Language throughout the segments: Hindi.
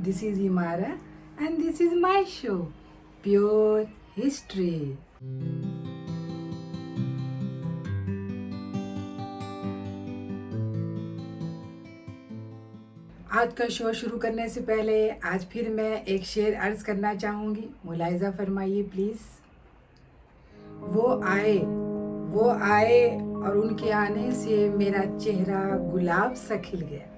This is Imara and this is my show, Pure History. आज का शो शुरू करने से पहले आज फिर मैं एक शेर अर्ज करना चाहूँगी। मुलाहिज़ा फरमाइए प्लीज़। वो आए और उनके आने से मेरा चेहरा गुलाब सा खिल गया।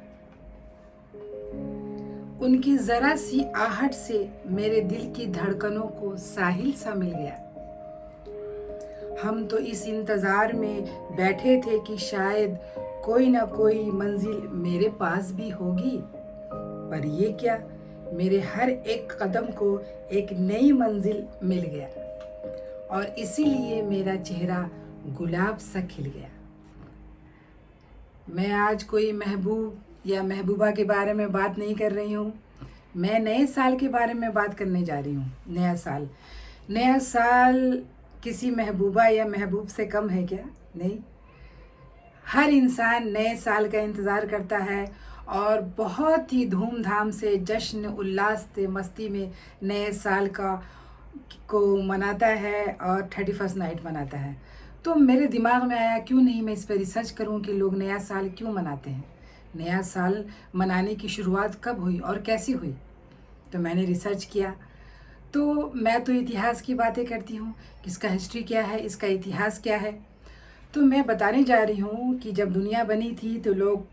उनकी ज़रा सी आहट से मेरे दिल की धड़कनों को साहिल सा मिल गया। हम तो इस इंतज़ार में बैठे थे कि शायद कोई ना कोई मंजिल मेरे पास भी होगी, पर ये क्या, मेरे हर एक कदम को एक नई मंजिल मिल गया और इसीलिए मेरा चेहरा गुलाब सा खिल गया। मैं आज कोई महबूब या महबूबा के बारे में बात नहीं कर रही हूँ। मैं नए साल के बारे में बात करने जा रही हूँ। नया साल किसी महबूबा या महबूब से कम है क्या? नहीं। हर इंसान नए साल का इंतज़ार करता है और बहुत ही धूमधाम से जश्न उल्लास से मस्ती में नए साल को मनाता है और 31st नाइट मनाता है। तो मेरे दिमाग में आया क्यों नहीं मैं इस पर रिसर्च करूं कि लोग नया साल क्यों मनाते हैं, नया साल मनाने की शुरुआत कब हुई और कैसी हुई। तो मैंने रिसर्च किया। तो मैं तो इतिहास की बातें करती हूँ, इसका हिस्ट्री क्या है, इसका इतिहास क्या है। तो मैं बताने जा रही हूँ कि जब दुनिया बनी थी तो लोग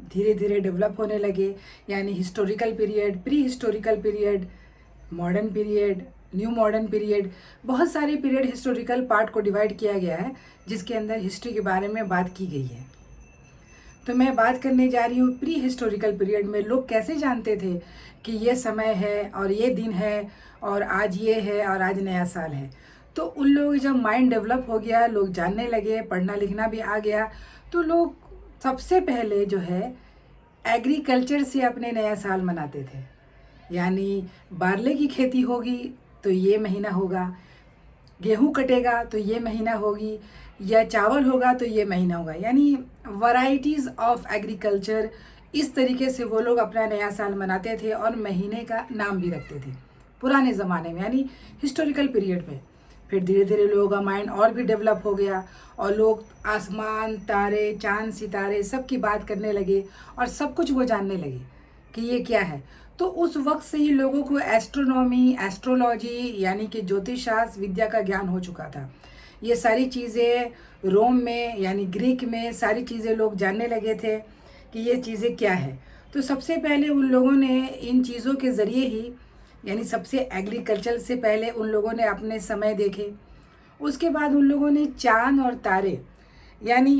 धीरे धीरे डेवलप होने लगे, यानी historical period, pre historical period, modern period, new modern period, बहुत सारे पीरियड हिस्टोरिकल पार्ट को डिवाइड किया गया है जिसके अंदर हिस्ट्री के बारे में बात की गई है। तो मैं बात करने जा रही हूँ प्री हिस्टोरिकल पीरियड में लोग कैसे जानते थे कि ये समय है और ये दिन है और आज ये है और आज नया साल है। तो उन लोग जब माइंड डेवलप हो गया, लोग जानने लगे, पढ़ना लिखना भी आ गया, तो लोग सबसे पहले जो है एग्रीकल्चर से अपने नया साल मनाते थे। यानी बारले की खेती होगी तो ये महीना होगा, गेहूं कटेगा तो ये महीना होगी, या चावल होगा तो ये महीना होगा। यानी वैरायटीज़ ऑफ एग्रीकल्चर, इस तरीके से वो लोग अपना नया साल मनाते थे और महीने का नाम भी रखते थे पुराने ज़माने में, यानी हिस्टोरिकल पीरियड में। फिर धीरे धीरे लोगों का माइंड और भी डेवलप हो गया और लोग आसमान, तारे, चांद, सितारे सब की बात करने लगे और सब कुछ वो जानने लगे कि ये क्या है। तो उस वक्त से ही लोगों को एस्ट्रोनॉमी, एस्ट्रोलॉजी यानी कि ज्योतिष शास्त्र विद्या का ज्ञान हो चुका था। ये सारी चीज़ें रोम में यानी ग्रीक में सारी चीज़ें लोग जानने लगे थे कि ये चीज़ें क्या है। तो सबसे पहले उन लोगों ने इन चीज़ों के ज़रिए ही, यानी सबसे एग्रीकल्चर से पहले उन लोगों ने अपने समय देखे। उसके बाद उन लोगों ने चांद और तारे, यानी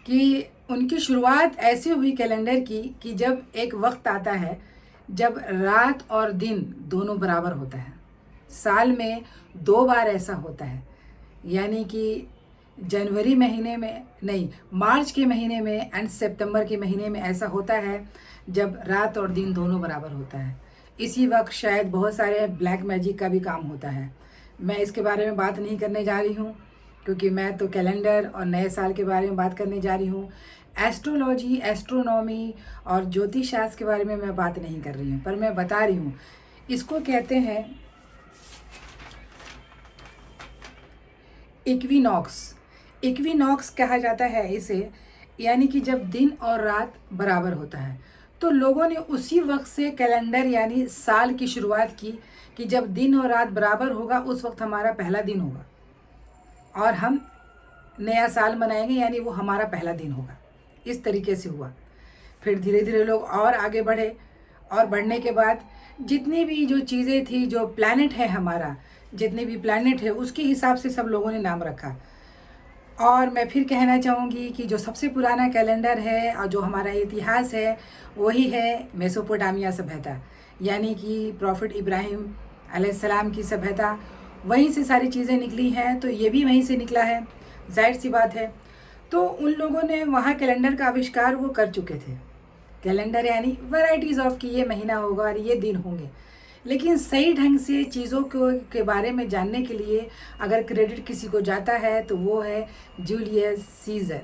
कि उनकी शुरुआत ऐसे हुई कैलेंडर की कि जब एक वक्त आता है जब रात और दिन दोनों बराबर होता है। साल में 2 बार ऐसा होता है, यानी कि जनवरी महीने में नहीं, मार्च के महीने में एंड सितंबर के महीने में ऐसा होता है जब रात और दिन दोनों बराबर होता है। इसी वक्त शायद बहुत सारे ब्लैक मैजिक का भी काम होता है। मैं इसके बारे में बात नहीं करने जा रही हूँ क्योंकि मैं तो कैलेंडर और नए साल के बारे में बात करने जा रही हूँ। एस्ट्रोलॉजी, एस्ट्रोनॉमी और ज्योतिष शास्त्र के बारे में मैं बात नहीं कर रही हूँ, पर मैं बता रही हूँ। इसको कहते हैं इक्विनॉक्स कहा जाता है इसे, यानी कि जब दिन और रात बराबर होता है। तो लोगों ने उसी वक्त से कैलेंडर यानी साल की शुरुआत की कि जब दिन और रात बराबर होगा उस वक्त हमारा पहला दिन होगा और हम नया साल मनाएंगे, यानी वो हमारा पहला दिन होगा। इस तरीके से हुआ। फिर धीरे धीरे लोग और आगे बढ़े और बढ़ने के बाद जितनी भी जो चीज़ें थी, जो प्लैनेट है हमारा, जितने भी प्लैनेट है उसके हिसाब से सब लोगों ने नाम रखा। और मैं फिर कहना चाहूँगी कि जो सबसे पुराना कैलेंडर है और जो हमारा इतिहास है वही है मेसोपोटामिया सभ्यता, यानी कि प्रॉफिट इब्राहिम अलैहिस्सलाम की सभ्यता। वहीं से सारी चीज़ें निकली हैं, तो ये भी वहीं से निकला है, जाहिर सी बात है। तो उन लोगों ने वहाँ कैलेंडर का आविष्कार वो कर चुके थे। कैलेंडर यानी वैरायटीज़ ऑफ कि ये महीना होगा और ये दिन होंगे। लेकिन सही ढंग से चीज़ों को के बारे में जानने के लिए अगर क्रेडिट किसी को जाता है तो वो है जूलियस सीज़र।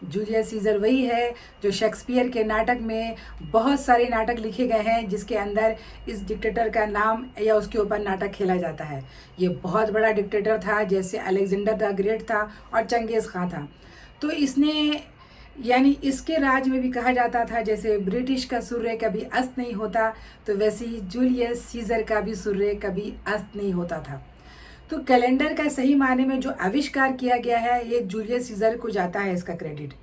जूलियस सीजर वही है जो शेक्सपियर के नाटक में बहुत सारे नाटक लिखे गए हैं जिसके अंदर इस डिक्टेटर का नाम या उसके ऊपर नाटक खेला जाता है। ये बहुत बड़ा डिक्टेटर था, जैसे अलेक्जेंडर द ग्रेट था और चंगेज़ खां था। तो इसने यानी इसके राज में भी कहा जाता था जैसे ब्रिटिश का सूर्य कभी अस्त नहीं होता, तो वैसे ही जूलियस सीजर का भी सूर्य कभी अस्त नहीं होता था। तो कैलेंडर का सही मायने में जो आविष्कार किया गया है ये जूलियस सीजर को जाता है इसका क्रेडिट।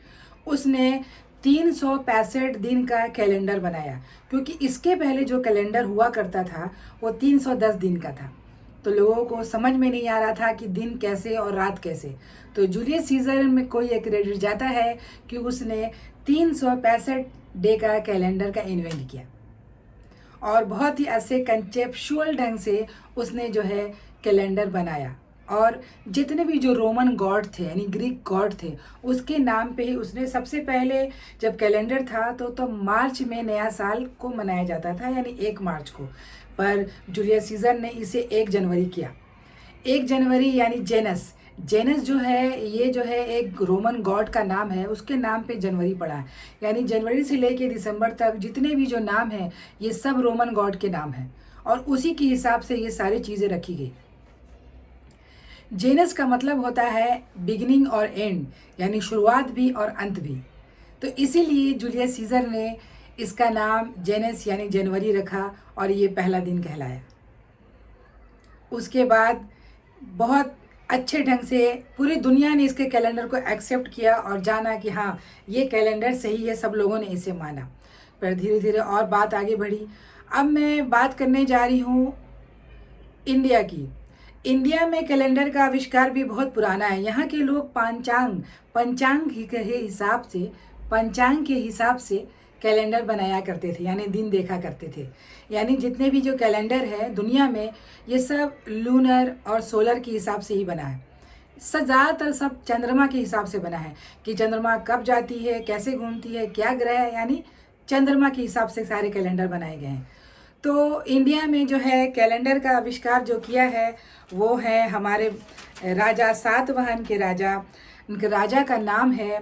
उसने 365 दिन का कैलेंडर बनाया, क्योंकि इसके पहले जो कैलेंडर हुआ करता था वो 310 दिन का था। तो लोगों को समझ में नहीं आ रहा था कि दिन कैसे और रात कैसे। तो जूलियस सीजर में कोई एक क्रेडिट जाता है कि उसने 365 डे का कैलेंडर का इन्वेंट किया और बहुत ही ऐसे कंसेप्चुअल ढंग से उसने जो है कैलेंडर बनाया। और जितने भी जो रोमन गॉड थे यानी ग्रीक गॉड थे उसके नाम पे ही उसने सबसे पहले जब कैलेंडर था तो मार्च में नया साल को मनाया जाता था, यानी 1 मार्च को। पर जूलियस सीजर ने इसे 1 जनवरी किया। 1 जनवरी यानी जेनस जो है ये जो है एक रोमन गॉड का नाम है, उसके नाम पे जनवरी पड़ा है। यानी जनवरी से लेके दिसंबर तक जितने भी जो नाम हैं ये सब रोमन गॉड के नाम हैं और उसी के हिसाब से ये सारी चीज़ें रखी गई। जेनस का मतलब होता है बिगिनिंग और एंड, यानी शुरुआत भी और अंत भी। तो इसीलिए जूलियस सीजर ने इसका नाम जेनस यानी जनवरी रखा और ये पहला दिन कहलाया। उसके बाद बहुत अच्छे ढंग से पूरी दुनिया ने इसके कैलेंडर को एक्सेप्ट किया और जाना कि हाँ ये कैलेंडर सही है, सब लोगों ने इसे माना। पर धीरे धीरे और बात आगे बढ़ी। अब मैं बात करने जा रही हूँ इंडिया की। इंडिया में कैलेंडर का आविष्कार भी बहुत पुराना है। यहाँ के लोग पंचांग के हिसाब से कैलेंडर बनाया करते थे, यानी दिन देखा करते थे। यानी जितने भी जो कैलेंडर है दुनिया में ये सब लूनर और सोलर के हिसाब से ही बना है। ज़्यादातर सब चंद्रमा के हिसाब से बना है कि चंद्रमा कब जाती है, कैसे घूमती है, क्या ग्रह है, यानी चंद्रमा के हिसाब से सारे कैलेंडर बनाए गए हैं। तो इंडिया में जो है कैलेंडर का आविष्कार जो किया है वो है हमारे राजा सातवाहन के राजा। उनके राजा का नाम है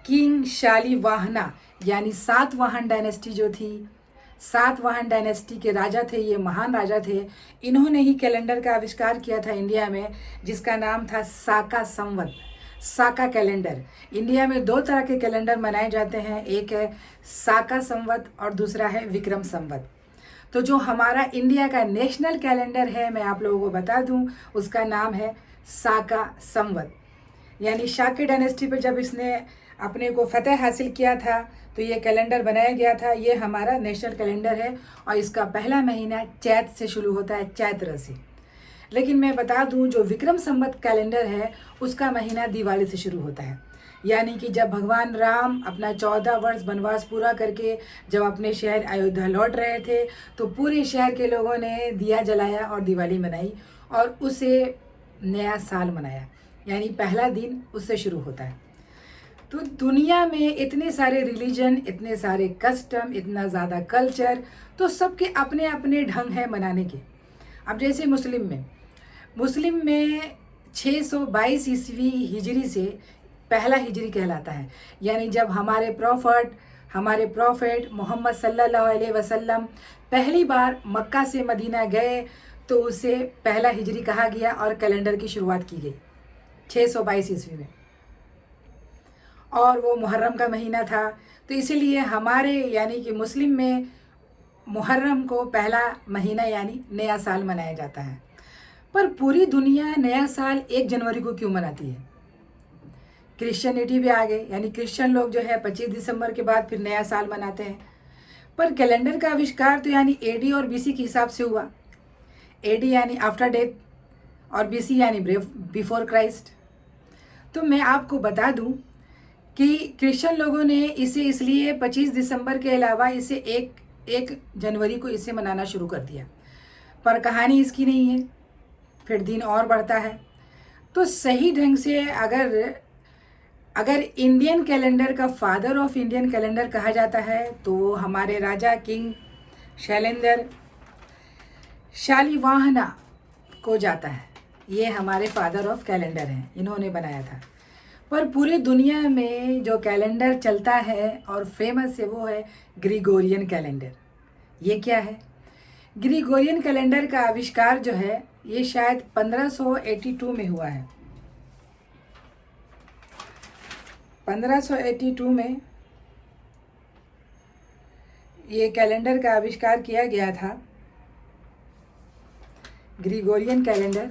किंग शालिवाहना, यानी सातवाहन डायनेस्टी जो थी, सातवाहन डायनेस्टी के राजा थे, ये महान राजा थे। इन्होंने ही कैलेंडर का आविष्कार किया था इंडिया में, जिसका नाम था साका संवत, साका कैलेंडर। इंडिया में 2 तरह के कैलेंडर मनाए जाते हैं, एक है साका संवत और दूसरा है विक्रम संवत। तो जो हमारा इंडिया का नेशनल कैलेंडर है मैं आप लोगों को बता दूं, उसका नाम है साका संवत। यानी शाक्य डायनेस्टी पर जब इसने अपने को फतेह हासिल किया था तो ये कैलेंडर बनाया गया था। ये हमारा नेशनल कैलेंडर है और इसका पहला महीना चैत से शुरू होता है, चैत्र से। लेकिन मैं बता दूं जो विक्रम संवत कैलेंडर है उसका महीना दिवाली से शुरू होता है। यानी कि जब भगवान राम अपना 14 वर्ष वनवास पूरा करके जब अपने शहर अयोध्या लौट रहे थे तो पूरे शहर के लोगों ने दिया जलाया और दिवाली मनाई और उसे नया साल मनाया, यानी पहला दिन उससे शुरू होता है। तो दुनिया में इतने सारे रिलीजन, इतने सारे कस्टम, इतना ज़्यादा कल्चर, तो सबके अपने अपने ढंग हैं मनाने के। अब जैसे मुस्लिम में 622 ईस्वी हिजरी से पहला हिजरी कहलाता है। यानी जब हमारे प्रॉफेट मोहम्मद सल्लल्लाहु अलैहि वसल्लम पहली बार मक्का से मदीना गए तो उसे पहला हिजरी कहा गया और कैलेंडर की शुरुआत की गई 622 ईस्वी में, और वो मुहर्रम का महीना था। तो इसीलिए हमारे यानी कि मुस्लिम में मुहर्रम को पहला महीना यानी नया साल मनाया जाता है। पर पूरी दुनिया नया साल 1 जनवरी को क्यों मनाती है? क्रिश्चियनिटी भी आ गए, यानी क्रिश्चियन लोग जो है 25 दिसंबर के बाद फिर नया साल मनाते हैं। पर कैलेंडर का आविष्कार तो यानी एडी और बीसी के हिसाब से हुआ। एडी यानी आफ्टर डेथ और बीसी यानी बिफोर क्राइस्ट। तो मैं आपको बता दूं कि क्रिश्चियन लोगों ने इसे इसलिए 25 दिसंबर के अलावा इसे 1 जनवरी को इसे मनाना शुरू कर दिया। पर कहानी इसकी नहीं है, फिर दिन और बढ़ता है। तो सही ढंग से अगर इंडियन कैलेंडर का फादर ऑफ इंडियन कैलेंडर कहा जाता है तो हमारे राजा किंग शालिवाहना को जाता है। ये हमारे फादर ऑफ कैलेंडर हैं, इन्होंने बनाया था। पर पूरे दुनिया में जो कैलेंडर चलता है और फेमस है वो है ग्रिगोरियन कैलेंडर। ये क्या है? ग्रिगोरियन कैलेंडर का आविष्कार जो है ये शायद 1582 में हुआ है। 1582 में ये कैलेंडर का आविष्कार किया गया था। ग्रिगोरियन कैलेंडर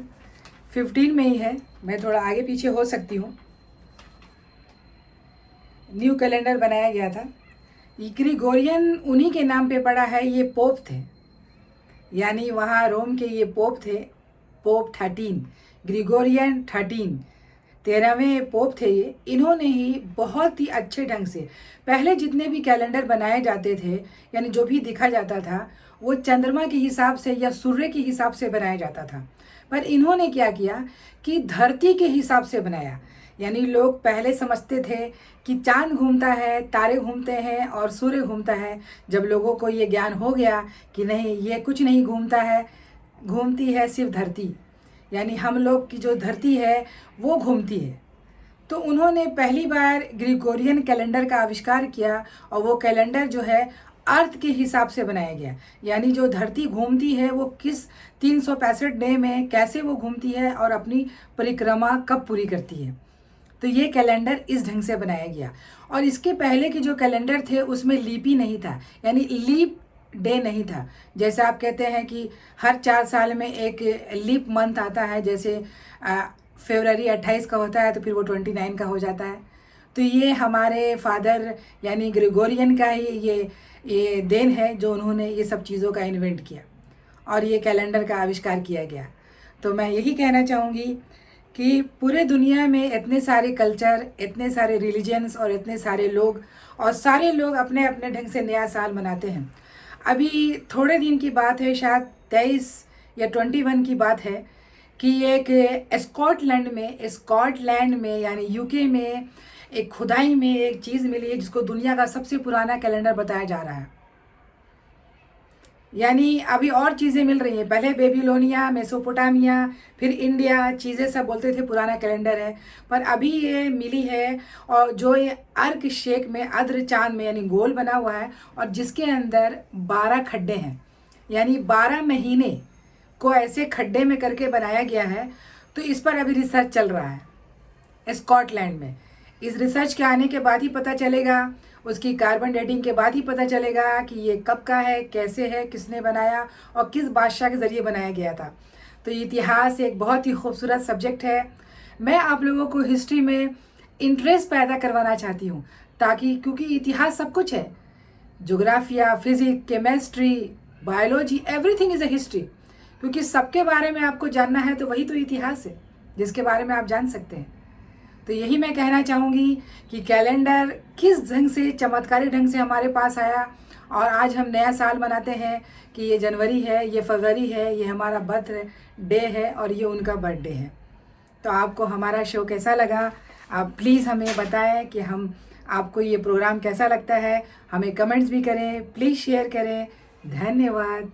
15 में ही है, मैं थोड़ा आगे पीछे हो सकती हूँ। न्यू कैलेंडर बनाया गया था। ये ग्रिगोरियन उन्हीं के नाम पे पड़ा है, ये पोप थे, यानी वहाँ रोम के ये पोप थे, पोप 13, ग्रिगोरियन 13वें पोप थे ये। इन्होंने ही बहुत ही अच्छे ढंग से पहले जितने भी कैलेंडर बनाए जाते थे, यानी जो भी दिखा जाता था वो चंद्रमा के हिसाब से या सूर्य के हिसाब से बनाया जाता था, पर इन्होंने क्या किया कि धरती के हिसाब से बनाया। यानी लोग पहले समझते थे कि चांद घूमता है, तारे घूमते हैं और सूर्य घूमता है। जब लोगों को ये ज्ञान हो गया कि नहीं, ये कुछ नहीं घूमता है, घूमती है सिर्फ धरती, यानी हम लोग की जो धरती है वो घूमती है, तो उन्होंने पहली बार ग्रिगोरियन कैलेंडर का आविष्कार किया। और वो कैलेंडर जो है अर्थ के हिसाब से बनाया गया, यानी जो धरती घूमती है वो किस 365 डे में कैसे वो घूमती है और अपनी परिक्रमा कब पूरी करती है। तो ये कैलेंडर इस ढंग से बनाया गया। और इसके पहले के जो कैलेंडर थे उसमें लीप ही नहीं था, यानी लीप डे नहीं था। जैसे आप कहते हैं कि हर 4 साल में एक लीप मंथ आता है, जैसे फरवरी 28 का होता है तो फिर वो 29 का हो जाता है। तो ये हमारे फादर यानी ग्रिगोरियन का ही ये देन है, जो उन्होंने ये सब चीज़ों का इन्वेंट किया और ये कैलेंडर का आविष्कार किया गया। तो मैं यही कहना चाहूँगी कि पूरे दुनिया में इतने सारे कल्चर, इतने सारे रिलीजन्स और इतने सारे लोग, और सारे लोग अपने अपने ढंग से नया साल मनाते हैं। अभी थोड़े दिन की बात है, शायद 23 या 21 की बात है कि एक स्कॉटलैंड में यानी यूके में एक खुदाई में एक चीज़ मिली है जिसको दुनिया का सबसे पुराना कैलेंडर बताया जा रहा है। यानी अभी और चीज़ें मिल रही हैं, पहले बेबीलोनिया, मेसोपोटामिया, फिर इंडिया, चीज़ें सब बोलते थे पुराना कैलेंडर है, पर अभी ये मिली है। और जो ये अर्क शेप में अर्ध चांद में यानी गोल बना हुआ है और जिसके अंदर 12 खड्डे हैं, यानी 12 महीने को ऐसे खड्डे में करके बनाया गया है। तो इस पर अभी रिसर्च चल रहा है स्कॉटलैंड में। इस रिसर्च के आने के बाद ही पता चलेगा, उसकी कार्बन डेटिंग के बाद ही पता चलेगा कि ये कब का है, कैसे है, किसने बनाया और किस बादशाह के ज़रिए बनाया गया था। तो इतिहास एक बहुत ही खूबसूरत सब्जेक्ट है। मैं आप लोगों को हिस्ट्री में इंटरेस्ट पैदा करवाना चाहती हूँ, ताकि क्योंकि इतिहास सब कुछ है, ज्योग्राफिया, physics, chemistry, biology, everything is a history. क्योंकि सबके बारे में आपको जानना है तो वही तो इतिहास है जिसके बारे में आप जान सकते हैं। तो यही मैं कहना चाहूँगी कि कैलेंडर किस ढंग से, चमत्कारी ढंग से हमारे पास आया और आज हम नया साल मनाते हैं कि ये जनवरी है, ये फरवरी है, ये हमारा बर्थ डे है और ये उनका बर्थडे है। तो आपको हमारा शो कैसा लगा, आप प्लीज़ हमें बताएं कि हम आपको ये प्रोग्राम कैसा लगता है। हमें कमेंट्स भी करें, प्लीज़ शेयर करें। धन्यवाद।